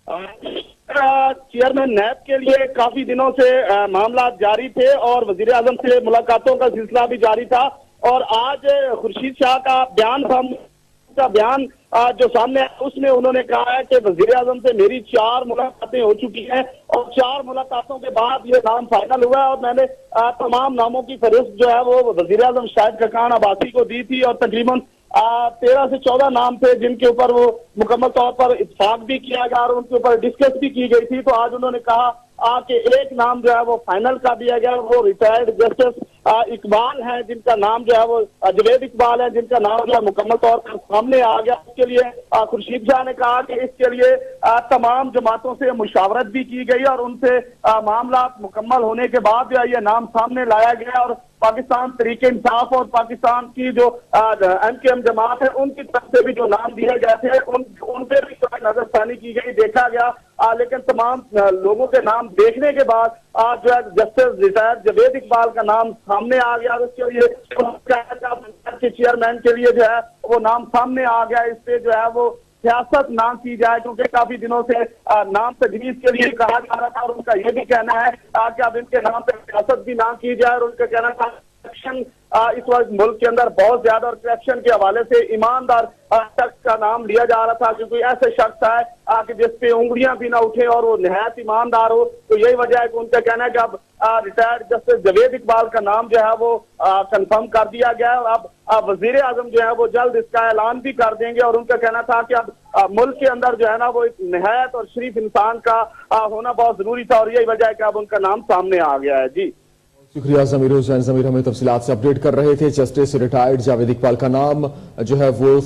Chairman नैब के लिए काफी दिनों से मामला जारी थे और वजीर आजम से मुलाकातों का सिलसिला भी जारी था। और आज खुर्शीद शाह का बयान जो सामने है उसमें उन्होंने कहा है कि वजीर आजम से मेरी 4 मुलाकातें हो चुकी हैं और 4 मुलाकातों के बाद ये नाम फाइनल हुआ है और मैंने तमाम नामों की फहरिस्त जो है वो वजीर आजम शाहिद खकान अब्बासी को दी थी और तकरीबन 13 से 14 नाम थे जिनके ऊपर वो मुकम्मल तौर पर इत्तेफाक भी किया गया और उनके ऊपर डिस्कस भी की गई थी। तो आज उन्होंने कहा कि एक नाम जो है वो फाइनल कर दिया गया, वो रिटायर्ड जस्टिस इकबाल हैं जिनका नाम जो है वो जवेद इकबाल है जिनका नाम जो है मुकम्मल तौर पर सामने आ गया। इसके लिए खुर्शीद शाह ने कहा कि इसके लिए तमाम जमातों से मुशावरत भी की गई और उनसे मामला मुकम्मल होने के बाद जो है ये नाम सामने लाया गया और पाकिस्तान तरीके इंसाफ और पाकिस्तान की जो MKM जमात है उनकी तरफ से भी जो नाम दिए गए थे उन पर भी नजरसानी की गई, देखा गया। लेकिन तमाम लोगों के नाम देखने के बाद जो है जस्टिस रिटायर्ड जवेद इकबाल का नाम सामने आ गया। उसके लिए चेयरमैन के लिए जो है वो नाम सामने आ गया। इस पे जो है वो सियासत ना की जाए क्योंकि काफी दिनों से नाम तजवीज के लिए कहा जा रहा था और उनका ये भी कहना है कि अब इनके नाम पे सियासत भी ना की जाए। और उनका कहना था करप्शन इस वक्त मुल्क के अंदर बहुत ज्यादा और करप्शन के हवाले से ईमानदार शख्स का नाम लिया जा रहा था क्योंकि ऐसे शख्स है कि जिस पे उंगलियां भी ना उठे और वो निहायत ईमानदार हो। तो यही वजह है कि उनका कहना है कि अब रिटायर्ड जस्टिस जवेद इकबाल का नाम जो है वो कंफर्म कर दिया गया है। अब वजीर आजम जो है वो जल्द इसका ऐलान भी कर देंगे और उनका कहना था कि अब मुल्क के अंदर जो है ना वो एक निहायत और शरीफ इंसान का होना बहुत जरूरी था और यही वजह है कि अब उनका नाम सामने आ गया है। जी शुक्रिया जमीर हुसैन। जमीर हमें तफसीलात से अपडेट कर रहे थे। जस्टिस रिटायर्ड जावेद इकबाल का नाम जो है वो